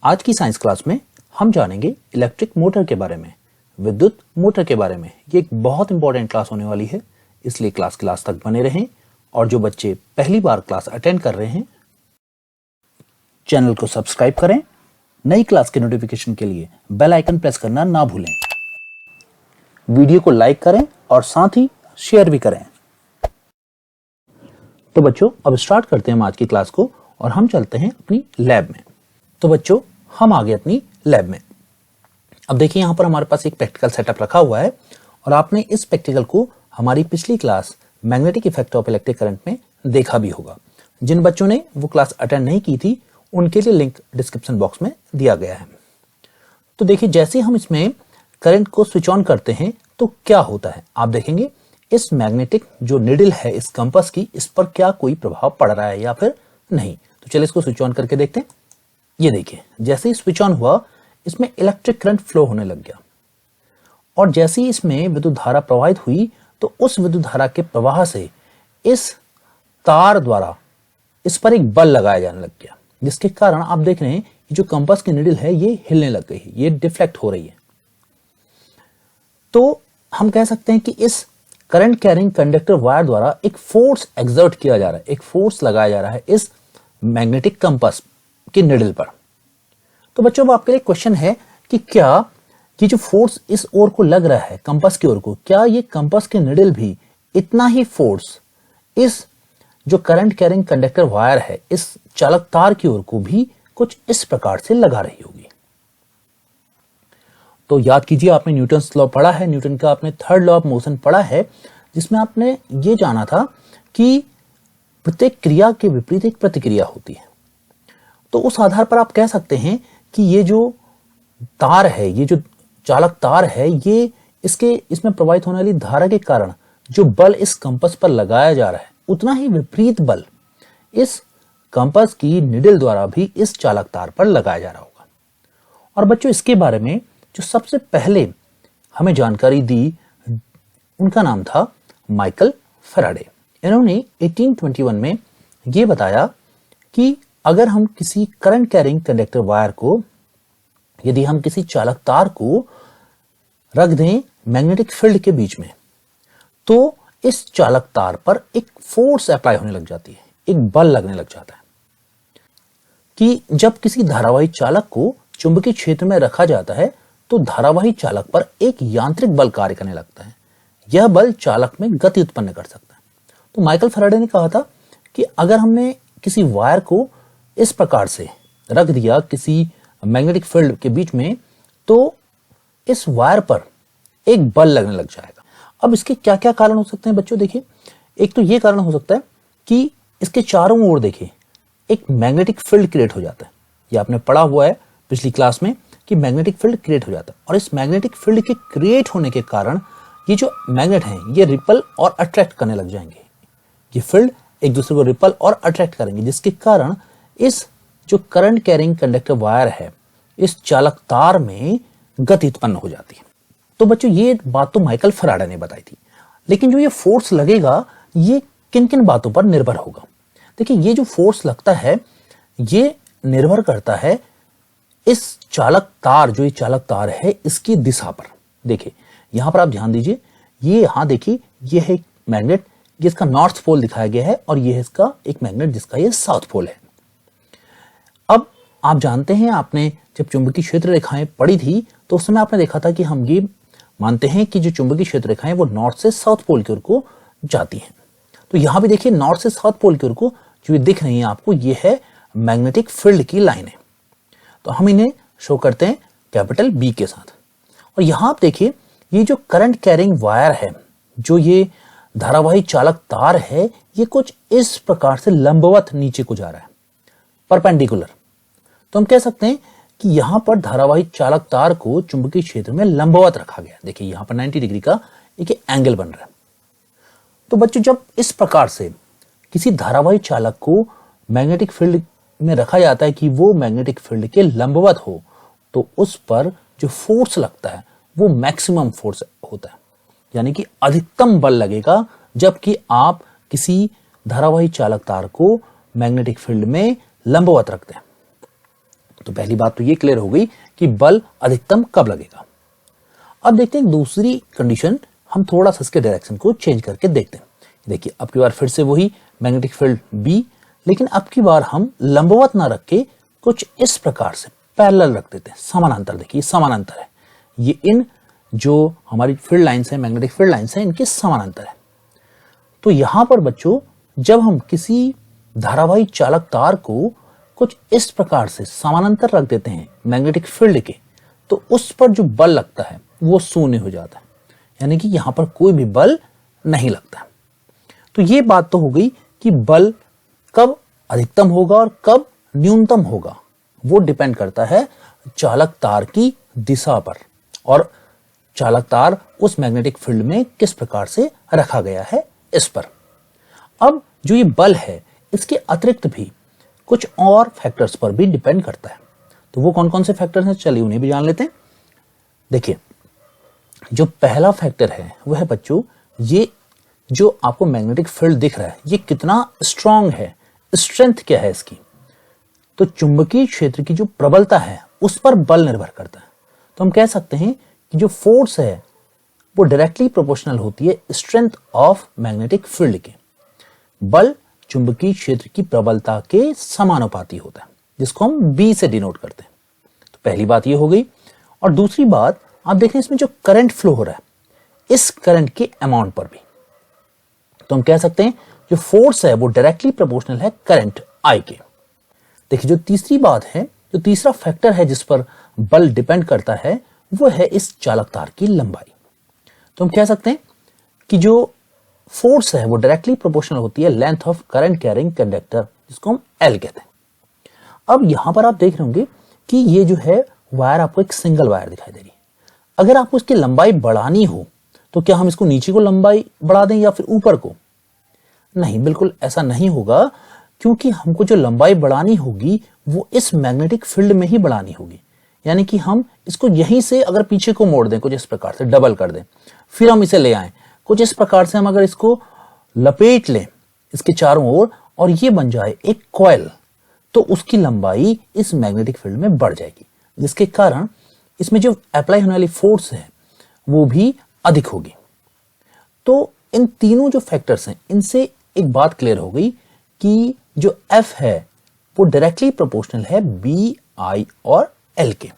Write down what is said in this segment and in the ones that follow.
आज की science class में हम जानेंगे इलेक्ट्रिक मोटर के बारे में, विद्युत मोटर के बारे में। ये एक बहुत इंपॉर्टेंट क्लास होने वाली है, इसलिए क्लास के लास्ट तक बने रहें। और जो बच्चे पहली बार क्लास अटेंड कर रहे हैं, चैनल को सब्सक्राइब करें। नई क्लास के नोटिफिकेशन के लिए बेल आइकन प्रेस करना ना भूलें। वीडियो को लाइक करें और साथ ही शेयर भी करें। तो बच्चों, अब स्टार्ट करते हैं आज की क्लास को और हम चलते हैं अपनी लैब में। तो बच्चों, हम आ गए अपनी लैब में। अब देखिए, यहां पर हमारे पास एक प्रैक्टिकल सेटअप रखा हुआ है और आपने इस प्रैक्टिकल को हमारी पिछली class magnetic effect of electric current में देखा भी होगा। जिन बच्चों ने वो क्लास अटेंड नहीं की थी, उनके लिए लिंक डिस्क्रिप्शन बॉक्स में दिया गया है। तो देखिए, जैसे हम इसमें करंट को स्विच ऑन करते हैं तो क्या होता है, आप देखेंगे इस मैग्नेटिक जो निडल है इस कंपास की, इस पर क्या कोई प्रभाव पड़ रहा है या फिर नहीं। तो चलिए इसको स्विच ऑन करके देखते हैं। ये देखिए, जैसे ही स्विच ऑन हुआ, इसमें इलेक्ट्रिक करंट फ्लो होने लग गया और जैसे ही इसमें विद्युत धारा प्रवाहित हुई तो उस विद्युत धारा के प्रवाह से इस तार द्वारा इस पर एक बल लगाया जाने लग गया, जिसके कारण आप देख रहे हैं जो कंपास की निडल है ये हिलने लग गई है, ये डिफ्लेक्ट हो रही है। तो हम कह सकते हैं कि इस करंट कैरिंग कंडक्टर वायर द्वारा एक फोर्स एक्सर्ट किया जा रहा है, एक फोर्स लगाया जा रहा है इस मैग्नेटिक कंपास की निडल पर। तो बच्चों, अब आपके लिए क्वेश्चन है कि क्या ये जो फोर्स इस ओर को लग रहा है, कंपास की ओर को, क्या ये कंपास की निडल भी इतना ही फोर्स इस जो करंट कैरिंग कंडक्टर वायर है, इस चालक तार की ओर को भी कुछ इस प्रकार से लगा रही होगी। तो याद कीजिए, आपने न्यूटन्स लॉ पढ़ा है, न्यूटन का आपने थर्ड लॉ ऑफ मोशन पढ़ा है, जिसमें आपने ये जाना था कि प्रत्येक क्रिया के विपरीत एक प्रतिक्रिया होती है। तो उस आधार पर आप कह सकते हैं कि ये जो तार है, ये जो चालक तार है, ये इसमें प्रवाहित होने वाली धारा के कारण जो बल इस कंपास पर लगाया जा रहा है, उतना ही विपरीत बल इस कंपास की निडल द्वारा भी इस चालक तार पर लगाया जा रहा होगा। और बच्चों, इसके बारे में जो सबसे पहले हमें जानकारी दी, उनका नाम था माइकल फैराडे। इन्होंने 1821 में यह बताया कि अगर हम किसी करंट कैरिंग कंडक्टर वायर को, यदि हम किसी चालक तार को रख दें मैग्नेटिक फील्ड के बीच में, तो इस चालक तार पर एक फोर्स अप्लाई होने लग जाती है, एक बल लगने लग जाता है। कि जब किसी धारावाही चालक को चुंबकीय क्षेत्र में रखा जाता है तो धारावाही चालक पर एक यांत्रिक बल कार्य करने लगता है। यह बल चालक में गति उत्पन्न कर सकता है। तो माइकल फैराडे ने कहा था कि अगर हमने किसी वायर को इस प्रकार से रख दिया किसी मैग्नेटिक फील्ड के बीच में, तो इस वायर पर एक बल लगने लग जाएगा। अब इसके क्या क्या कारण हो सकते हैं बच्चों? देखिए, एक तो यह कारण हो सकता है कि इसके चारों ओर देखिए एक मैग्नेटिक फील्ड क्रिएट हो जाता है। यह आपने पढ़ा हुआ है पिछली क्लास में कि मैग्नेटिक फील्ड क्रिएट हो जाता है, और इस मैग्नेटिक फील्ड के क्रिएट होने के कारण ये जो मैग्नेट हैं ये रिपल और अट्रैक्ट करने लग जाएंगे। ये फील्ड एक दूसरे को रिपल और अट्रैक्ट करेंगे, जिसके कारण इस जो करंट कैरिंग कंडक्टर वायर है, इस चालक तार में गति उत्पन्न हो जाती है। तो बच्चों, ये बात तो माइकल फैराडे ने बताई थी, लेकिन जो ये फोर्स लगेगा ये किन किन बातों पर निर्भर होगा? देखिए, ये जो फोर्स लगता है ये निर्भर करता है इस चालक तार, जो ये चालक तार है इसकी दिशा पर। देखिए, यहां पर आप ध्यान दीजिए, ये यहां देखिए, ये है मैग्नेट जिसका नॉर्थ पोल दिखाया गया है, और ये है इसका एक मैग्नेट जिसका ये साउथ पोल है। अब आप जानते हैं, आपने जब चुंबकीय क्षेत्र रेखाएं पढ़ी थी तो उस समय आपने देखा था कि हम ये मानते हैं कि जो चुंबकीय क्षेत्र रेखाएं वो नॉर्थ से साउथ पोल की ओर को जाती हैं। तो यहां भी देखिए, नॉर्थ से साउथ पोल की ओर को जो ये दिख रही है आपको, ये है मैग्नेटिक फील्ड की लाइनें। तो हम इन्हें शो करते हैं कैपिटल बी के साथ। और यहां आप देखिए, ये जो करंट कैरिंग वायर है, जो ये धारावाही चालक तार है, ये कुछ इस प्रकार से लंबवत नीचे को जा रहा है, परपेंडिकुलर। तो हम कह सकते हैं कि यहां पर धारावाही चालक तार को चुंबकीय क्षेत्र में लंबवत रखा गया। देखिए, यहां पर 90 डिग्री का एक एंगल बन रहा है। तो बच्चों, जब इस प्रकार से किसी धारावाही चालक को मैग्नेटिक फील्ड में रखा जाता है कि वो मैग्नेटिक फील्ड के लंबवत हो, तो उस पर जो फोर्स लगता है वो मैक्सिमम फोर्स होता है, यानी कि अधिकतम बल लगेगा जबकि आप किसी धारावाही चालक तार को मैग्नेटिक फील्ड में लंबवत रखते हैं। तो पहली बात तो ये क्लियर हो गई कि बल अधिकतम कब लगेगा। अब देखते हैं दूसरी कंडीशन, हम थोड़ा सा इसके डायरेक्शन को चेंज करके देखते हैं। देखिए अब की बार फिर से वही मैग्नेटिक फील्ड बी, लेकिन अब की बार हम लंबवत ना रख के कुछ इस प्रकार से पैरेलल रख देते हैं, समानांतर। देखिए समानांतर है, ये इन जो हमारी फील्ड लाइंस है, मैग्नेटिक फील्ड लाइंस है, इनके समानांतर है। तो यहां पर बच्चों जब हम किसी धारावाही चालक तार को कुछ इस प्रकार से समानांतर रख देते हैं मैग्नेटिक फील्ड के, तो उस पर जो बल लगता है वो शून्य हो जाता है, यानी कि यहां पर कोई भी बल नहीं लगता। तो ये बात तो हो गई कि बल कब अधिकतम होगा और कब न्यूनतम होगा, वो डिपेंड करता है चालक तार की दिशा पर और चालक तार उस मैग्नेटिक फील्ड में किस प्रकार से रखा गया है इस पर। अब जो ये बल है इसके अतिरिक्त भी कुछ और फैक्टर्स पर भी डिपेंड करता है। तो वो कौन कौन से फैक्टर्स हैं, चलिए उन्हें भी जान लेते हैं। देखिए जो पहला फैक्टर है वह है बच्चों, ये जो आपको मैग्नेटिक फील्ड दिख रहा है ये कितना स्ट्रांग है, स्ट्रेंथ क्या है इसकी। तो चुंबकीय क्षेत्र की जो प्रबलता है उस पर बल निर्भर करता है। तो हम कह सकते हैं कि जो फोर्स है वो डायरेक्टली प्रोपोर्शनल होती है स्ट्रेंथ ऑफ मैग्नेटिक फील्ड के। बल चुंबकीय क्षेत्र की प्रबलता के समानुपाती होता है, जिसको हम बी से डिनोट करते हैं। तो पहली बात ये हो गई। और दूसरी बात आप देख रहे हैं इसमें जो करंट फ्लो हो रहा है, इस करंट के अमाउंट पर भी तो हम कह सकते हैं जो फोर्स है वो डायरेक्टली प्रोपोर्शनल है करंट आई के। देखिए जो तीसरी बात है, जो तीसरा फैक्टर है जिस पर बल डिपेंड करता है वो है इस चालक तार की लंबाई। तो हम कह सकते हैं कि जो फोर्स है वो डायरेक्टली प्रोपोर्शनल होती है length of current carrying conductor, जिसको हम एल कहते हैं। अब यहां पर आप देख रहे होंगे कि ये जो है वायर आपको एक सिंगल वायर दिखाई दे रही है। अगर आपको इसकी लंबाई बढ़ानी हो तो क्या हम इसको नीचे को लंबाई बढ़ा दें या फिर ऊपर को? नहीं, बिल्कुल ऐसा नहीं होगा, क्योंकि हमको जो लंबाई बढ़ानी होगी वो इस मैग्नेटिक फील्ड में ही बढ़ानी होगी। यानी कि हम इसको यहीं से अगर पीछे को मोड़ दें, कुछ इस प्रकार से डबल कर दें, फिर हम इसे ले आए कुछ इस प्रकार से, हम अगर इसको लपेट लें इसके चारों ओर और ये बन जाए एक कॉइल, तो उसकी लंबाई इस मैग्नेटिक फील्ड में बढ़ जाएगी, जिसके कारण इसमें जो अप्लाई होने वाली फोर्स है वो भी अधिक होगी। तो इन तीनों जो फैक्टर्स हैं इनसे एक बात क्लियर हो गई कि जो F है वो डायरेक्टली प्रोपोर्शनल है बी, आई और एल के।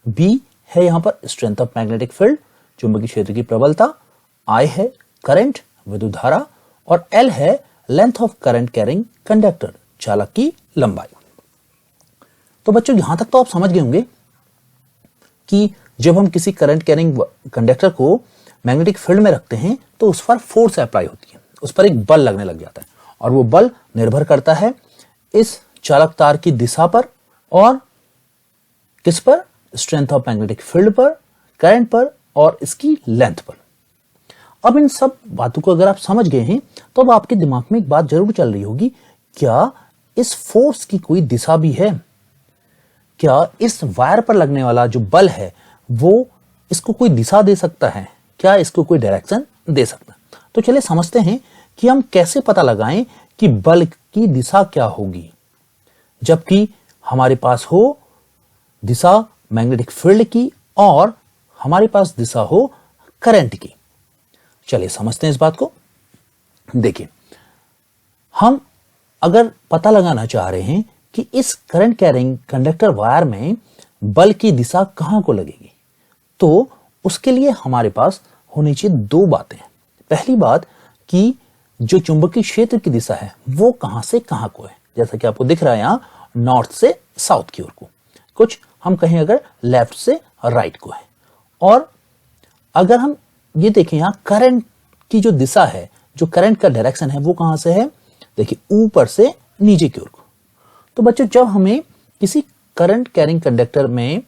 बी है यहां पर स्ट्रेंथ ऑफ मैग्नेटिक फील्ड, चुंबकीय क्षेत्र की प्रबलता, आई है करंट, विद्युत धारा, और एल है length of current carrying conductor, चालक की लंबाई। तो बच्चों यहां तक तो आप समझ गए होंगे कि जब हम किसी करंट कैरिंग कंडक्टर को मैग्नेटिक फील्ड में रखते हैं तो उस पर फोर्स अप्लाई होती है, उस पर एक बल लगने लग जाता है, और वो बल निर्भर करता है इस चालक तार की दिशा पर और किस पर, स्ट्रेंथ ऑफ मैग्नेटिक फील्ड पर, करंट पर और इसकी लेंथ पर। अब इन सब बातों को अगर आप समझ गए हैं तो अब आपके दिमाग में एक बात जरूर चल रही होगी, क्या इस फोर्स की कोई दिशा भी है? क्या इस वायर पर लगने वाला जो बल है वो इसको कोई दिशा दे सकता है? क्या इसको कोई डायरेक्शन दे सकता है? तो चलिए समझते हैं कि हम कैसे पता लगाएं कि बल की दिशा क्या होगी जबकि हमारे पास हो दिशा मैग्नेटिक फील्ड की और हमारे पास दिशा हो करंट की। चलिए समझते हैं इस बात को। देखिए, हम अगर पता लगाना चाह रहे हैं कि इस करंट कैरिंग कंडक्टर वायर में बल की दिशा कहां को लगेगी, तो उसके लिए हमारे पास होनी चाहिए दो बातें। पहली बात कि जो चुंबकीय क्षेत्र की दिशा है वो कहां से कहां को है, जैसा कि आपको दिख रहा है यहां नॉर्थ से साउथ की ओर को, कुछ हम कहें अगर लेफ्ट से राइट को है। और अगर हम ये देखें यहां करंट की जो दिशा है, जो करंट का डायरेक्शन है वो कहां से है, देखिए ऊपर से नीचे की ओर को। तो बच्चों जब हमें किसी करंट कैरिंग कंडक्टर में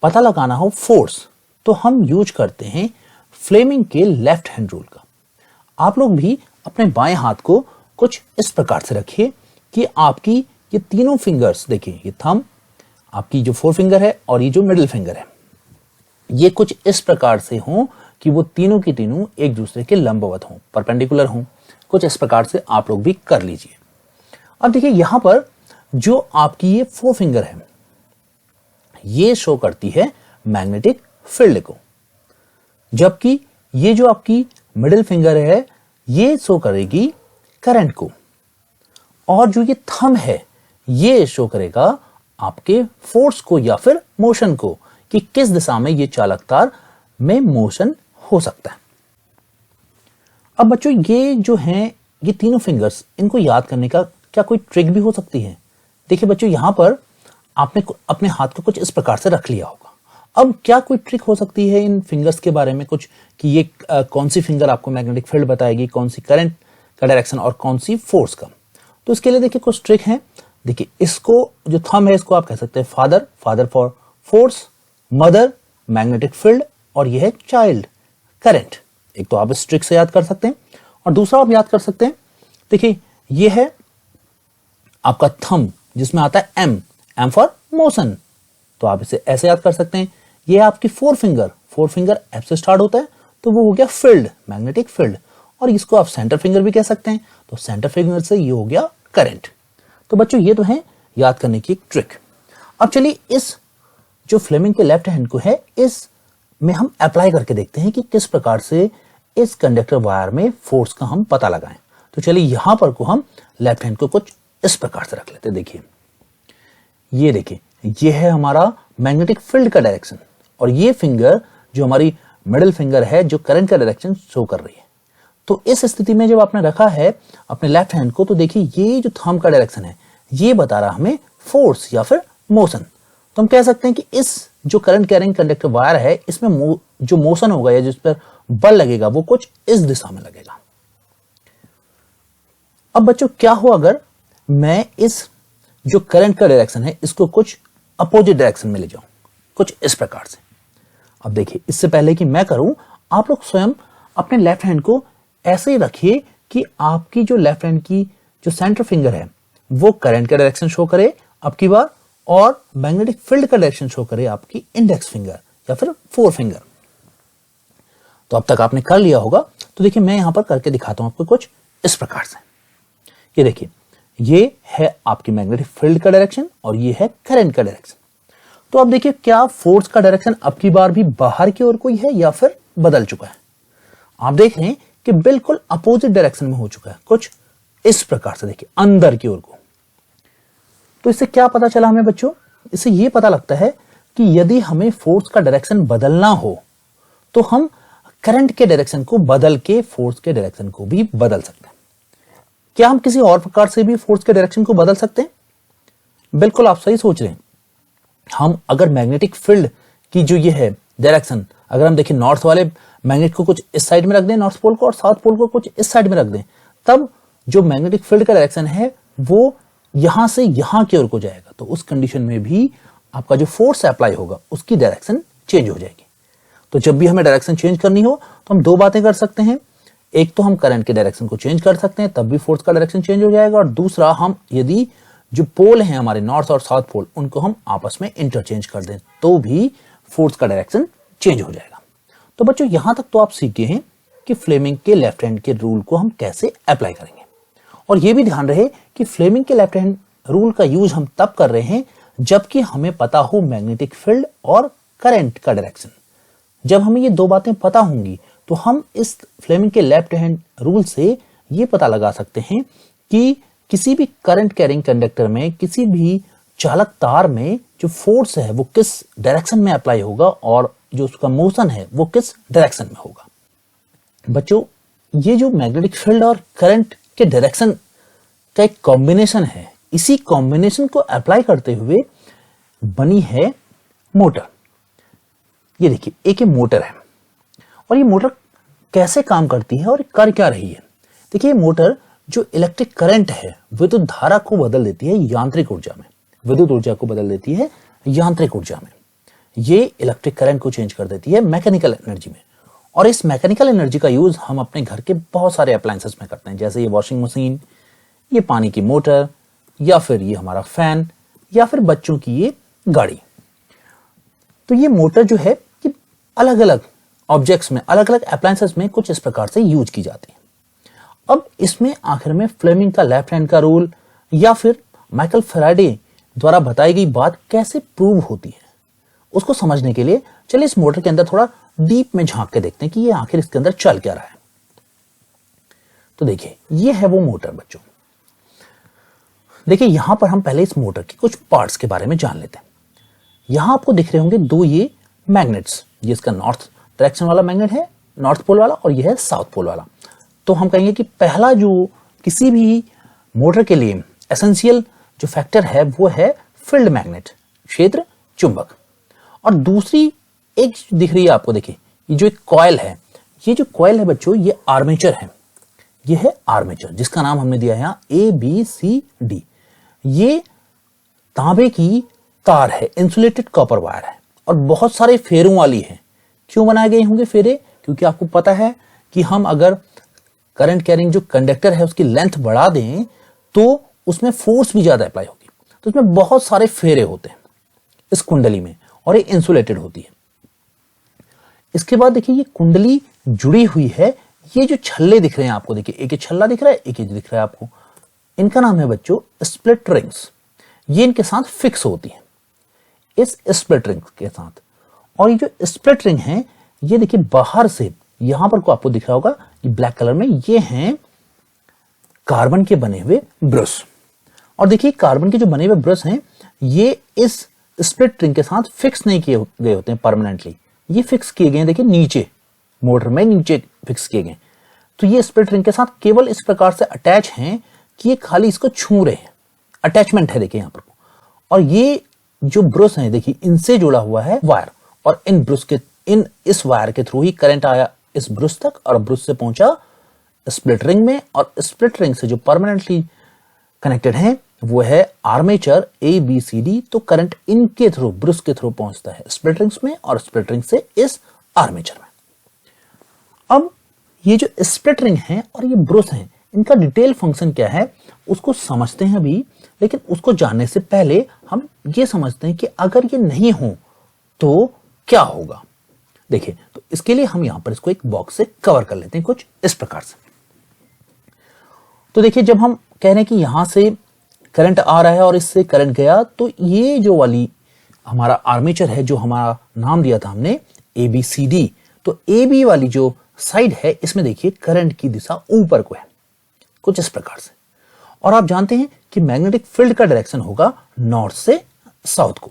पता लगाना हो फोर्स, तो हम यूज करते हैं फ्लेमिंग के लेफ्ट हैंड रूल का। आप लोग भी अपने बाएं हाथ को कुछ इस प्रकार से रखिए कि आपकी ये तीनों फिंगर्स, देखिए ये थंब, आपकी जो फोर फिंगर है और ये जो मिडिल फिंगर है, ये कुछ इस प्रकार से हों कि वो तीनों की तीनों एक दूसरे के लंबवत हों, परपेंडिकुलर हों। कुछ इस प्रकार से आप लोग भी कर लीजिए। अब देखिए यहां पर जो आपकी ये फोर फिंगर है, ये शो करती है मैग्नेटिक फील्ड को, जबकि ये जो आपकी मिडिल फिंगर है ये शो करेगी करंट को, और जो ये थंब है ये शो करेगा आपके फोर्स को या फिर मोशन को, कि किस दिशा में ये चालक तार में मोशन हो सकता है। अब बच्चों ये जो हैं ये तीनों फिंगर्स, इनको याद करने का क्या कोई ट्रिक भी हो सकती है? देखिए बच्चों, यहां पर आपने अपने हाथ को कुछ इस प्रकार से रख लिया होगा। अब क्या कोई ट्रिक हो सकती है इन फिंगर्स के बारे में कुछ, कि ये कौन सी फिंगर आपको मैग्नेटिक फील्ड बताएगी, कौन सी करंट का डायरेक्शन और कौन सी फोर्स का? तो इसके लिए देखिए कुछ ट्रिक है। देखिए इसको जो थंब है इसको आप कह सकते हैं father, father for force, mother magnetic field, और यह है चाइल्ड करंट। एक तो आप इस ट्रिक से याद कर सकते हैं, और दूसरा आप याद कर सकते हैं, देखिए यह है आपका थंब जिसमें आता है एम, एम फॉर मोशन, तो आप इसे ऐसे याद कर सकते हैं। यह है आपकी फोर फिंगर एफ से स्टार्ट होता है, तो वो हो गया फील्ड, मैग्नेटिक फील्ड, और इसको आप सेंटर फिंगर भी कह सकते हैं, तो सेंटर फिंगर से ये हो गया करंट। तो बच्चों ये तो है याद करने की एक ट्रिक। अब चलिए इस जो फ्लेमिंग के लेफ्ट हैंड को है इस में हम अप्लाई करके देखते हैं कि किस प्रकार से इस कंडक्टर वायर में फोर्स का हम पता लगाएं। तो चलिए यहां पर को हम लेफ्ट हैंड को कुछ इस प्रकार से रख लेते हैं। देखिए ये देखिए ये है हमारा मैग्नेटिक फील्ड का डायरेक्शन, और ये फिंगर जो हमारी मिडिल फिंगर है जो करंट का डायरेक्शन शो कर रही है। तो इस स्थिति में जब आपने रखा है अपने लेफ्ट हैंड को, तो देखिए ये जो थंब का डायरेक्शन है ये बता रहा हमें फोर्स या फिर मोशन। तो हम कह सकते हैं कि इस जो करंट कैरिंग कंडक्टर वायर है इसमें जो मोशन होगा या जिस पर बल लगेगा वो कुछ इस दिशा में लगेगा। अब बच्चों क्या हो अगर मैं इस जो करंट का डायरेक्शन है इसको कुछ अपोजिट डायरेक्शन में ले जाऊं, कुछ इस प्रकार से। अब देखिए इससे पहले कि मैं करूं, आप लोग स्वयं अपने लेफ्ट हैंड को ऐसे ही रखिए कि आपकी जो लेफ्ट हैंड की जो सेंटर फिंगर है वो करंट का डायरेक्शन शो करे आपकी बार, और मैग्नेटिक फील्ड का डायरेक्शन शो करे आपकी इंडेक्स फिंगर या फिर फोर फिंगर। तो अब तक आपने कर लिया होगा। तो देखिए मैं यहां पर करके दिखाता हूं आपको कुछ इस प्रकार से। ये देखिए ये है आपकी मैग्नेटिक फील्ड का डायरेक्शन और ये है करंट का डायरेक्शन। तो अब देखिए क्या फोर्स का डायरेक्शन अब की बार भी बाहर की ओर कोई है या फिर बदल चुका है? आप देख रहे हैं कि बिल्कुल अपोजिट डायरेक्शन में हो चुका है, कुछ इस प्रकार से। देखिए अंदर की ओर को। तो इससे क्या पता चला हमें बच्चों? इससे यह पता लगता है कि यदि हमें फोर्स का डायरेक्शन बदलना हो तो हम करंट के डायरेक्शन को बदल के फोर्स के डायरेक्शन को भी बदल सकते हैं। क्या हम किसी और प्रकार से भी फोर्स के डायरेक्शन को बदल सकते हैं? बिल्कुल आप सही सोच रहे हैं। हम अगर मैग्नेटिक फील्ड की जो ये है डायरेक्शन, अगर हम देखें नॉर्थ वाले मैग्नेट को कुछ इस साइड में रख दें नॉर्थ पोल को, और साउथ पोल को कुछ इस साइड में रख दें, तब जो मैग्नेटिक फील्ड का डायरेक्शन है वो यहां से यहां की ओर को जाएगा। तो उस कंडीशन में भी आपका जो फोर्स अप्लाई होगा उसकी डायरेक्शन चेंज हो जाएगी। तो जब भी हमें डायरेक्शन चेंज करनी हो तो हम दो बातें कर सकते हैं। एक तो हम करंट के डायरेक्शन को चेंज कर सकते हैं, तब भी फोर्स का डायरेक्शन चेंज हो जाएगा, और दूसरा हम यदि जो पोल हैं हमारे नॉर्थ और साउथ पोल उनको हम आपस में इंटरचेंज कर दें तो भी फोर्स का डायरेक्शन चेंज हो जाएगा। तो बच्चों यहां तक तो आप सीखे हैं कि फ्लेमिंग के लेफ्ट हैंड के रूल को हम कैसे अप्लाई करेंगे, और यह भी ध्यान रहे कि फ्लेमिंग के लेफ्ट हैंड रूल का यूज हम तब कर रहे हैं जबकि हमें पता हो मैग्नेटिक फील्ड और करंट का डायरेक्शन। जब हमें ये दो बातें पता होंगी तो हम इस फ्लेमिंग के लेफ्ट हैंड रूल से ये पता लगा सकते हैं कि किसी भी करंट कैरिंग कंडक्टर में, किसी भी चालक तार में जो फोर्स है वो किस डायरेक्शन में अप्लाई होगा और जो उसका मोशन है वो किस डायरेक्शन में होगा। बच्चों ये जो मैग्नेटिक फील्ड और करंट के डायरेक्शन का एक कॉम्बिनेशन है, इसी कॉम्बिनेशन को अप्लाई करते हुए बनी है मोटर। ये देखिए एक मोटर है, और ये मोटर कैसे काम करती है और कर क्या रही है? देखिए मोटर जो इलेक्ट्रिक करंट है विद्युत धारा को बदल देती है यांत्रिक ऊर्जा में, विद्युत ऊर्जा को बदल देती है यांत्रिक ऊर्जा में। ये इलेक्ट्रिक करंट को चेंज कर देती है मैकेनिकल एनर्जी में, और इस मैकेनिकल एनर्जी का यूज हम अपने घर के बहुत सारे अप्लायंसेस में करते हैं, जैसे ये वॉशिंग मशीन, ये पानी की मोटर, या फिर ये हमारा फैन, या फिर बच्चों की ये गाड़ी। तो ये मोटर जो है कि अलग अलग ऑब्जेक्ट्स में, अलग अलग अप्लायंसेस में कुछ इस प्रकार से यूज की जाती है। अब इसमें आखिर में फ्लेमिंग का लेफ्ट हैंड का रूल या फिर माइकल फैराडे द्वारा बताई गई बात कैसे प्रूव होती है? उसको समझने के लिए चलिए इस मोटर के अंदर थोड़ा डीप में झांक के देखते हैं कि ये आखिर इसके अंदर चल क्या रहा है। तो देखिए ये है वो मोटर बच्चों। देखिए यहां पर हम पहले इस मोटर के कुछ पार्ट्स के बारे में जान लेते हैं। यहां आपको दिख रहे होंगे दो ये मैग्नेट्स, ये इसका नॉर्थ डायरेक्शन वाला मैग्नेट है, नॉर्थ पोल वाला, और ये है साउथ पोल वाला। तो हम कहेंगे कि पहला जो किसी भी मोटर के लिए एसेंशियल जो फैक्टर है वो है फील्ड मैग्नेट, क्षेत्र चुंबक। और दूसरी एक दिख रही है आपको, देखिए ये जो एक कॉइल है, ये जो कॉइल है बच्चों ये आर्मेचर है। ये है आर्मेचर जिसका नाम हमने दिया है यहाँ ABCD। ये तांबे की तार है, इंसुलेटेड कॉपर वायर है और बहुत सारे फेरों वाली है। क्यों बनाए गए होंगे फेरे? क्योंकि आपको पता है कि हम अगर करंट कैरिंग जो कंडक्टर है उसकी लेंथ बढ़ा दें तो उसमें फोर्स भी ज्यादा अप्लाई होगी। तो इसमें बहुत सारे फेरे होते हैं इस कुंडली में और ये इंसुलेटेड होती है। इसके बाद देखिए ये कुंडली जुड़ी हुई है। ये जो छल्ले दिख रहे हैं आपको, देखिए एक छल्ला दिख रहा है, एक दिख रहा है आपको, इनका नाम है बच्चों स्प्लिट रिंग्स। ये इनके साथ फिक्स होती है इस स्प्लिट रिंग के साथ। और ये जो स्प्लिट रिंग है ये देखिए बाहर से यहां पर को आपको दिख रहा होगा ये ब्लैक कलर में, ये हैं कार्बन के बने हुए ब्रश। और देखिए कार्बन के जो बने हुए ब्रश हैं ये इस स्प्लिट रिंग के साथ फिक्स नहीं किए गए होते हैं परमानेंटली, ये फिक्स किए गए हैं देखिए नीचे, मोटर में नीचे फिक्स किए गए। तो ये स्प्लिट रिंग के साथ केवल इस प्रकार से अटैच हैं कि ये खाली इसको छू रहे हैं, अटैचमेंट है देखिए यहां पर। और ये जो ब्रश है देखिए इनसे जुड़ा हुआ है वायर, और इन ब्रश के इस वायर के थ्रू ही करंट आया इस ब्रश तक और ब्रश से पहुंचा स्प्लिट रिंग में, और स्प्लिट रिंग से जो परमानेंटली कनेक्टेड है वो है आर्मेचर ABCD। तो करंट इनके थ्रू, ब्रश के थ्रू पहुंचता है स्प्लिट रिंग्स में और स्प्लिट रिंग से इस आर्मेचर में। अब ये जो स्प्लिट रिंग है और ये ब्रश है, इनका डिटेल फंक्शन क्या है उसको समझते हैं अभी। लेकिन उसको जानने से पहले हम ये समझते हैं कि अगर ये नहीं हो तो क्या होगा। देखिए तो इसके लिए हम यहां पर इसको एक बॉक्स से कवर कर लेते हैं कुछ इस प्रकार से। तो देखिए जब हम कह रहे हैं कि यहां से करंट आ रहा है और इससे करंट गया, तो ये जो वाली हमारा आर्मेचर है जो हमारा नाम दिया था हमने ABCD, तो AB वाली जो साइड है इसमें देखिए करंट की दिशा ऊपर को है कुछ इस प्रकार से। और आप जानते हैं कि मैग्नेटिक फील्ड का डायरेक्शन होगा नॉर्थ से साउथ को।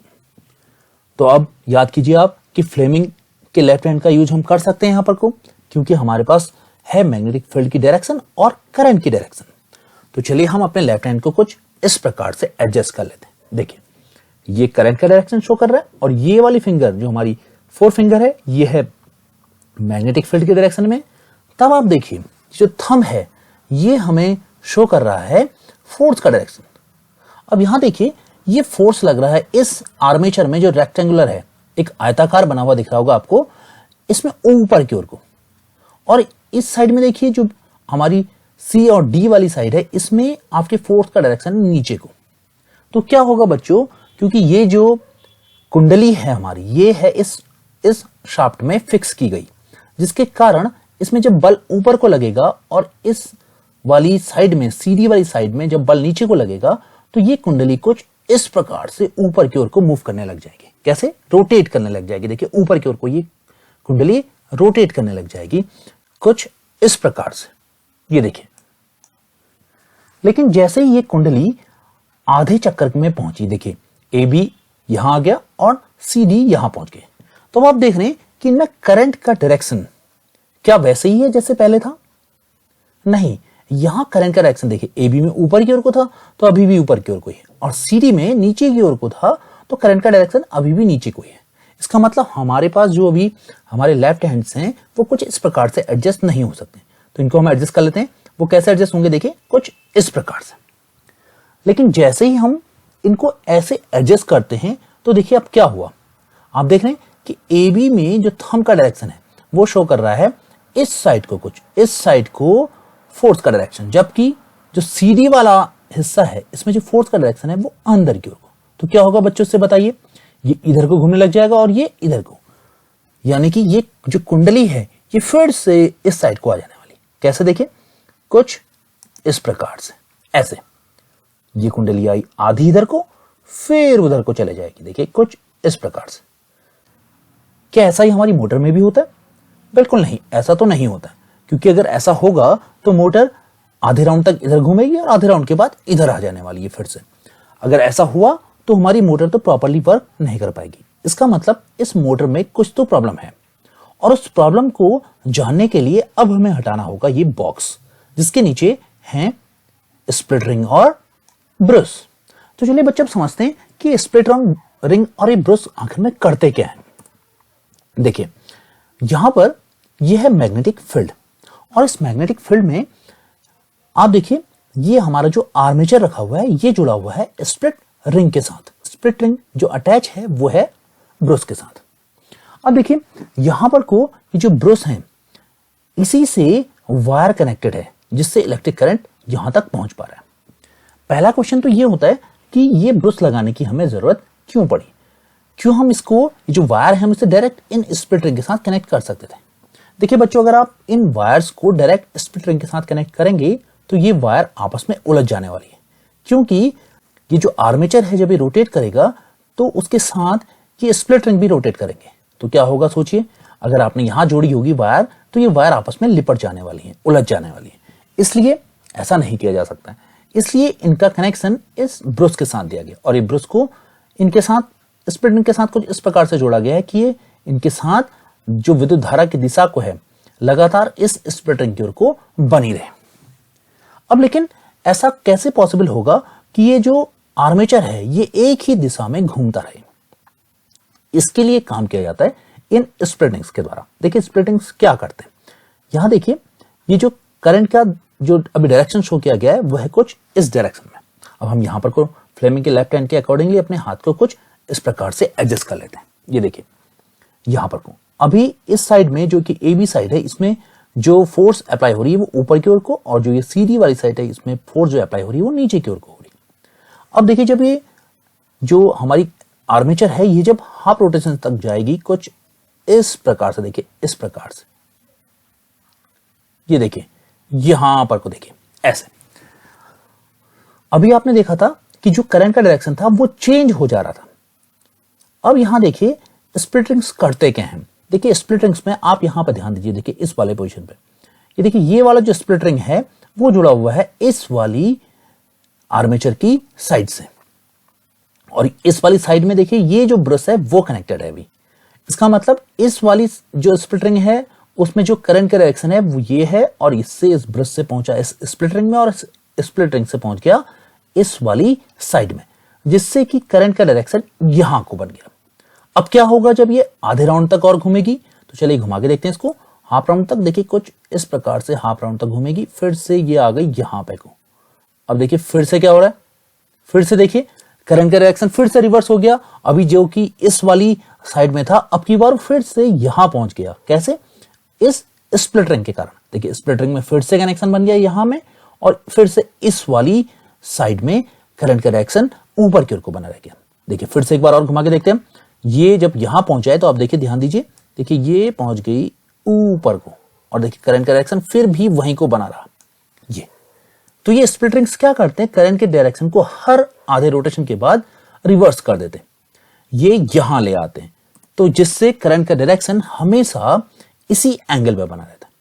तो अब याद कीजिए आप कि फ्लेमिंग के लेफ्ट हैंड का यूज हम कर सकते हैं यहां पर को, क्योंकि हमारे पास है मैग्नेटिक फील्ड की डायरेक्शन और करंट की डायरेक्शन। तो चलिए हम अपने लेफ्ट हैंड को कुछ इस प्रकार से एडजस्ट कर लेते हैं। देखिए ये करंट का डायरेक्शन शो कर रहा है और ये वाली फिंगर जो हमारी 4 फिंगर है ये है मैग्नेटिक फील्ड के डायरेक्शन में। तब आप देखिए जो थंब है ये हमें शो कर रहा है फोर्स का डायरेक्शन। अब यहां देखिए ये फोर्स लग रहा है इस आर्मेचर में जो रेक्टेंगुलर है, एक आयताकार बना हुआ दिख रहा होगा आपको, इसमें ऊपर की ओर को। और इस साइड में देखिए जो हमारी C और D वाली साइड है इसमें आपके फोर्स का डायरेक्शन नीचे को। तो क्या होगा बच्चों, क्योंकि ये जो कुंडली है हमारी ये है इस शाफ्ट में फिक्स की गई, जिसके कारण इसमें जब बल ऊपर को लगेगा और इस वाली साइड में CD वाली साइड में जब बल नीचे को लगेगा तो ये कुंडली कुछ इस प्रकार से ऊपर की ओर को मूव करने लग जाएगी। कैसे? रोटेट करने लग जाएगी। देखिए ऊपर की ओर को ये कुंडली रोटेट करने लग जाएगी कुछ इस प्रकार से, ये देखिए। लेकिन जैसे ही ये कुंडली आधे चक्कर में पहुंची, देखिए AB यहां आ गया और CD यहां पहुंच गए, तो आप देख रहे हैं कि इनमें करंट का डायरेक्शन क्या वैसे ही है जैसे पहले था? नहीं, यहां करंट का डायरेक्शन देखिए AB में ऊपर की ओर को था तो अभी भी ऊपर की ओर को ही है, और CD में नीचे की ओर को था तो करंट का डायरेक्शन अभी भी नीचे को ही है। इसका मतलब हमारे पास जो अभी हमारे लेफ्ट हैंड्स हैं वो कुछ इस प्रकार से एडजस्ट नहीं हो सकते। तो इनको हम एडजस्ट कर लेते हैं। वो कैसे एडजस्ट होंगे? देखिए कुछ इस प्रकार से। लेकिन जैसे ही हम इनको ऐसे एडजस्ट करते हैं तो देखिए अब क्या हुआ, आप देख रहे हैं कि AB में जो थंब का डायरेक्शन है वो शो कर रहा है इस साइड को, कुछ इस साइड को फोर्स का डायरेक्शन, जबकि जो CD वाला हिस्सा है इसमें जो फोर्स का डायरेक्शन है वो अंदर की ओर को। तो क्या होगा बच्चों से बताइए, ये इधर को घूमने लग जाएगा और ये इधर को, यानी कि ये जो कुंडली है ये फिर से इस साइड को आ जाने वाली। कैसे? देखिए कुछ इस प्रकार से, ऐसे ये कुंडली आई आधी इधर को फिर उधर को चले जाएगी, देखिए कुछ इस प्रकार से। क्या ऐसा ही हमारी मोटर में भी होता है? बिल्कुल नहीं, ऐसा तो नहीं होता, क्योंकि अगर ऐसा होगा तो मोटर आधे राउंड तक इधर घूमेगी और आधे राउंड के बाद इधर आ जाने वाली है फिर से। अगर ऐसा हुआ तो हमारी मोटर तो प्रॉपर्ली वर्क नहीं कर पाएगी। इसका मतलब इस मोटर में कुछ तो प्रॉब्लम है, और उस प्रॉब्लम को जानने के लिए अब हमें हटाना होगा ये बॉक्स, जिसके नीचे हैं स्प्लिट रिंग और ब्रश। तो चलिए बच्चे अब समझते हैं कि स्प्लिट रिंग और ये ब्रश आखिर में करते क्या है। देखिए यहां पर यह है मैग्नेटिक फील्ड, और इस मैग्नेटिक फील्ड में आप देखिए ये हमारा जो आर्मेचर रखा हुआ है ये जुड़ा हुआ है स्प्लिट रिंग के साथ। स्प्लिट रिंग जो अटैच है वो है ब्रश के साथ। अब देखिए यहां पर को ये जो ब्रश है इसी से वायर कनेक्टेड है, जिससे इलेक्ट्रिक करंट यहां तक पहुंच पा रहा है। पहला क्वेश्चन तो ये होता है कि ये ब्रश लगाने की हमें जरूरत क्यों पड़ी, क्यों हम इसको जो वायर है हम इसे डायरेक्ट इन स्प्लिट रिंग के साथ कनेक्ट कर सकते थे। देखिए बच्चों, अगर आप इन वायर्स को डायरेक्ट स्प्लिट रिंग के साथ कनेक्ट करेंगे तो ये वायर आपस में उलझ जाने वाली है, क्योंकि ये जो आर्मेचर है जब ये रोटेट करेगा तो उसके साथ ये स्प्लिट रिंग भी रोटेट करेंगे। तो क्या होगा सोचिए, अगर आपने यहां जोड़ी होगी वायर तो ये वायर आपस में लिपट जाने वाली है, उलझ जाने वाली है। इसलिए ऐसा नहीं किया जा सकता है, इसलिए इनका कनेक्शन इस ब्रश के साथ दिया गया, और ये ब्रश को इनके साथ स्प्लिट रिंग के साथ कुछ इस प्रकार से जोड़ा गया है कि ये इनके साथ जो विद्युत धारा की दिशा को है लगातार इस स्प्लिट रिंग की ओर को बनी रहे। अब लेकिन ऐसा कैसे पॉसिबल होगा कि ये जो आर्मेचर है ये एक ही दिशा में घूमता रहे? इसके लिए काम किया जाता है इन स्प्लिट रिंग्स के द्वारा। देखिए स्प्लिट रिंग्स क्या करते हैं, यहां देखिए ये जो करंट का जो अभी डायरेक्शन शो किया गया है वो है कुछ इस डायरेक्शन में। अब हम यहां पर को फ्लेमिंग के लेफ्ट हैंड के अकॉर्डिंगली अपने हाथ को कुछ इस प्रकार से एडजस्ट कर लेते हैं। ये देखिए यहां पर को अभी इस साइड में जो कि ए बी साइड है इसमें जो फोर्स अप्लाई हो रही है वो ऊपर की ओर को, और जो ये सी डी वाली साइड है इसमें फोर्स जो अप्लाई हो रही है वो नीचे की ओर को हो रही है। अब देखिए जब ये जो हमारी आर्मेचर है ये जब हाफ रोटेशन तक जाएगी कुछ इस प्रकार से, देखिए इस प्रकार से, ये देखिए यहां पर को देखिए ऐसे। अभी आपने देखा था कि जो करंट का डायरेक्शन था वो चेंज हो जा रहा था। अब यहां देखिए स्प्लिट रिंग्स करते क्या हैं। देखिए स्प्लिट रिंग्स में आप यहां पर ध्यान दीजिए, देखिए इस वाले पोजीशन पे ये देखिए ये वाला जो स्प्लिट रिंग है वो जुड़ा हुआ है इस वाली आर्मेचर की साइड से, और इस वाली साइड में देखिए ये जो ब्रश है वो कनेक्टेड है अभी। इसका मतलब इस वाली जो स्प्लिट रिंग है उसमें जो करंट का डायरेक्शन है वो ये है, और इससे इस ब्रश से पहुंचा इस स्प्लिट रिंग में, और इस स्प्लिट रिंग से पहुंच गया इस वाली साइड में, जिससे कि करंट का डायरेक्शन यहां को बन गया। अब क्या होगा जब ये आधे राउंड तक और घूमेगी, तो चलिए घुमा के देखते हैं इसको। हाफ राउंड तक देखिए कुछ इस प्रकार से हाफ राउंड तक घूमेगी, फिर से ये आ गई यहां पे को। अब देखिए फिर से क्या हो रहा है, फिर से देखिए करंट का डायरेक्शन फिर से रिवर्स हो गया। अभी जो कि इस वाली साइड में था अब की बार फिर से यहां पहुंच गया। कैसे? इस स्प्लिट रिंग के कारण। देखिए स्प्लिट रिंग में फिर से कनेक्शन बन गया यहां में, और फिर से इस वाली साइड में करंट का डायरेक्शन ऊपर की ओर को बना रह गया। देखिए फिर से एक बार और घुमा के देखते हैं। ये जब यहां पहुंचा है तो आप देखिए ध्यान दीजिए, देखिए ये पहुंच गई ऊपर को, और देखिए करंट का डायरेक्शन फिर भी वहीं को बना रहा। ये तो ये स्प्लिट रिंग्स क्या करते हैं, करंट के डायरेक्शन को हर आधे रोटेशन के बाद रिवर्स कर देते हैं, ये यहां ले आते हैं, तो जिससे करंट का डायरेक्शन हमेशा इसी एंगल पे बना रहता है,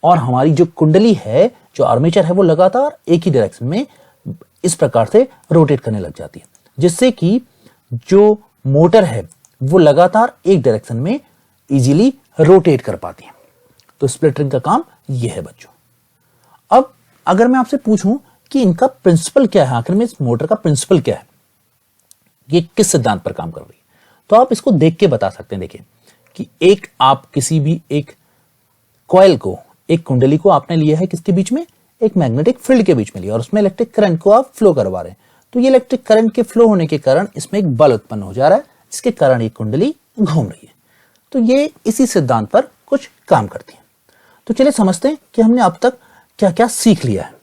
और हमारी जो कुंडली है जो आर्मेचर है वो लगातार एक ही डायरेक्शन में इस प्रकार से रोटेट करने लग जाती है, जिससे कि जो मोटर है वो लगातार एक डायरेक्शन में इजीली रोटेट कर पाती है। तो स्प्लिट रिंग का काम यह है बच्चों। अब अगर मैं आपसे पूछूं कि इनका प्रिंसिपल क्या है, आखिर में इस मोटर का प्रिंसिपल क्या है, ये किस सिद्धांत पर काम कर रही है, तो आप इसको देख के बता सकते हैं। देखिए कि एक आप किसी भी एक कॉइल को, एक कुंडली को आपने लिया है किसके बीच में, एक मैग्नेटिक फील्ड के बीच में लिया, और उसमें इलेक्ट्रिक करंट को आप फ्लो करवा रहे हैं। तो ये इलेक्ट्रिक करंट के फ्लो होने के कारण इसमें एक बल उत्पन्न हो जा रहा है, जिसके कारण ये कुंडली घूम रही है। तो ये इसी सिद्धांत पर कुछ काम करती है। तो चलिए समझते हैं कि हमने अब तक क्या क्या सीख लिया है।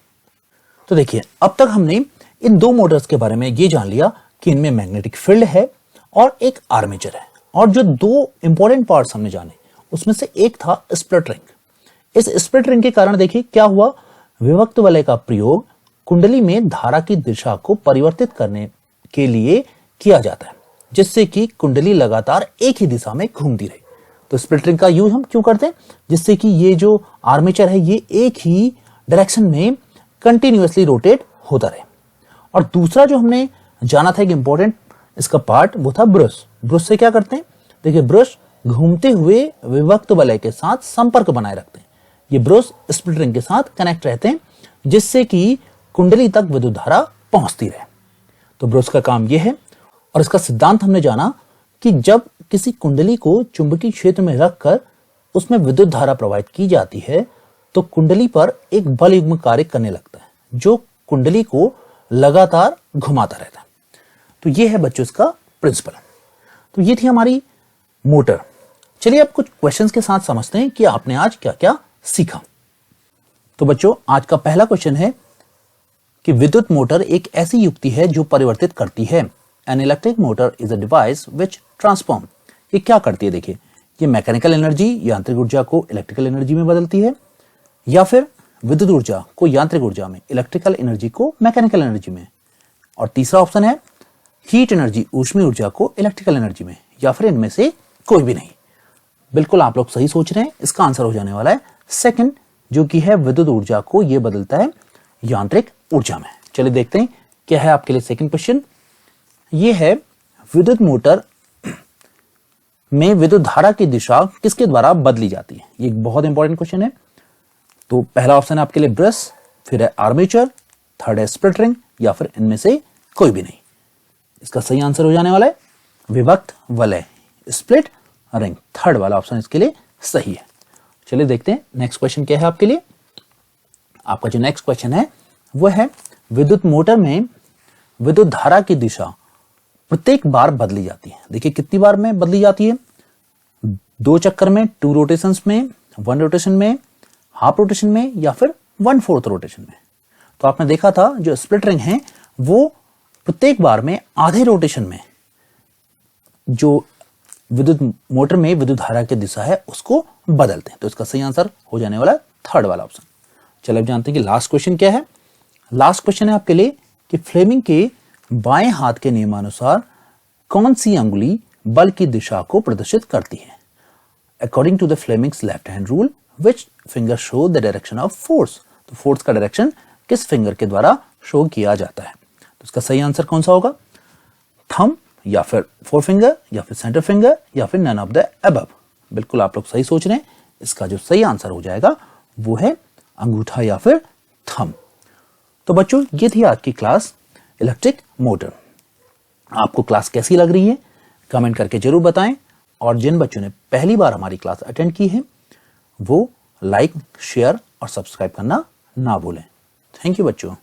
तो देखिए अब तक हमने इन दो मोटर्स के बारे में ये जान लिया कि इनमें मैग्नेटिक फील्ड है और एक आर्मेचर है, और जो दो इंपॉर्टेंट पार्ट्स हमने जाने उसमें से एक था स्प्लिट रिंग। इस स्प्लिट रिंग के कारण देखिए क्या हुआ, विभक्त वलय का प्रयोग कुंडली में धारा की दिशा को परिवर्तित करने के लिए किया जाता है, जिससे कि कुंडली लगातार एक ही दिशा में घूमती रहे। तो स्प्लिट रिंग का यूज हम क्यों करते हैं? जिससे कि ये जो आर्मेचर है ये एक ही डायरेक्शन में कंटिन्यूअसली रोटेट होता रहे। और दूसरा जो हमने जाना था एक इंपॉर्टेंट इसका पार्ट, वो था ब्रश। ब्रश से क्या करते हैं? देखिए, ब्रश घूमते हुए विभक्त वलय के साथ संपर्क बनाए रखते हैं। ये ब्रश स्प्लिट रिंग के साथ कनेक्ट रहते हैं जिससे कि कुंडली तक विद्युत धारा पहुंचती रहे। तो ब्रश का काम यह है। और इसका सिद्धांत हमने जाना कि जब किसी कुंडली को चुंबकीय क्षेत्र में रखकर उसमें विद्युत धारा प्रवाहित की जाती है तो कुंडली पर एक बल युग्म कार्य करने लगता है जो कुंडली को लगातार घुमाता रहता है। तो यह है बच्चों इसका प्रिंसिपल। तो ये थी हमारी मोटर। चलिए अब कुछ क्वेश्चंस के साथ समझते हैं कि आपने आज क्या क्या सीखा। तो बच्चों, आज का पहला क्वेश्चन है कि विद्युत मोटर एक ऐसी युक्ति है जो परिवर्तित करती है। An electric motor is a device which transform. ये क्या करती है? देखिए, ये मैकेनिकल एनर्जी यांत्रिक ऊर्जा को इलेक्ट्रिकल एनर्जी में बदलती है, या फिर विद्युत ऊर्जा को यांत्रिक ऊर्जा में, इलेक्ट्रिकल एनर्जी को मैकेनिकल एनर्जी में। और तीसरा ऑप्शन है हीट एनर्जी, ऊष्मीय ऊर्जा को इलेक्ट्रिकल एनर्जी में, या फिर इनमें से कोई भी नहीं। बिल्कुल आप लोग सही सोच रहे हैं। इसका आंसर हो जाने वाला है सेकंड, जो कि है विद्युत ऊर्जा को ये बदलता है यांत्रिक ऊर्जा में। चलिए देखते हैं क्या है आपके लिए सेकंड क्वेश्चन। ये है विद्युत मोटर में विद्युत धारा की दिशा किसके द्वारा बदली जाती है? ये एक बहुत इंपॉर्टेंट क्वेश्चन है। तो पहला ऑप्शन है आपके लिए ब्रश, फिर है आर्मेचर, थर्ड है स्प्लिट रिंग, या फिर इनमें से कोई भी नहीं। इसका सही आंसर हो जाने वाला है विभक्त वलय, स्प्लिट रिंग। थर्ड वाला ऑप्शन इसके लिए सही है। चलिए देखते हैं नेक्स्ट क्वेश्चन क्या है आपके लिए। आपका जो नेक्स्ट क्वेश्चन है वो है विद्युत मोटर में विद्युत धारा की दिशा प्रत्येक बार बदली जाती है। देखिए कितनी बार में बदली जाती है? 2 चक्कर में, 2 रोटेशंस में, 1 रोटेशन में, हाफ रोटेशन में, या फिर 1/4 रोटेशन में। तो आपने देखा था जो स्प्लिट रिंग है वो प्रत्येक बार में आधे रोटेशन में जो विद्युत मोटर में विद्युत धारा की दिशा है उसको बदलते हैं। तो इसका सही आंसर हो जाने वाला है थर्ड वाला ऑप्शन। चलिए अब जानते हैं कि लास्ट क्वेश्चन क्या है। लास्ट क्वेश्चन है आपके लिए कि फ्लेमिंग के बाएं हाथ के नियमानुसार कौन सी अंगुली बल की दिशा को प्रदर्शित करती है? According to the Fleming's left hand rule which finger show the direction of force. तो फोर्स का डायरेक्शन किस फिंगर के द्वारा शो किया जाता है? तो इसका सही आंसर कौन सा होगा? थंब, या फिर 4 फिंगर, या फिर सेंटर फिंगर, या फिर नन ऑफ द अबव। बिल्कुल आप लोग सही सोच रहे हैं। इसका जो सही आंसर हो जाएगा वो है अंगूठा या फिर थंब। तो बच्चों ये थी आज की क्लास इलेक्ट्रिक मोटर। आपको क्लास कैसी लग रही है कमेंट करके जरूर बताएं। और जिन बच्चों ने पहली बार हमारी क्लास अटेंड की है वो लाइक, शेयर और सब्सक्राइब करना ना भूलें। थैंक यू बच्चों।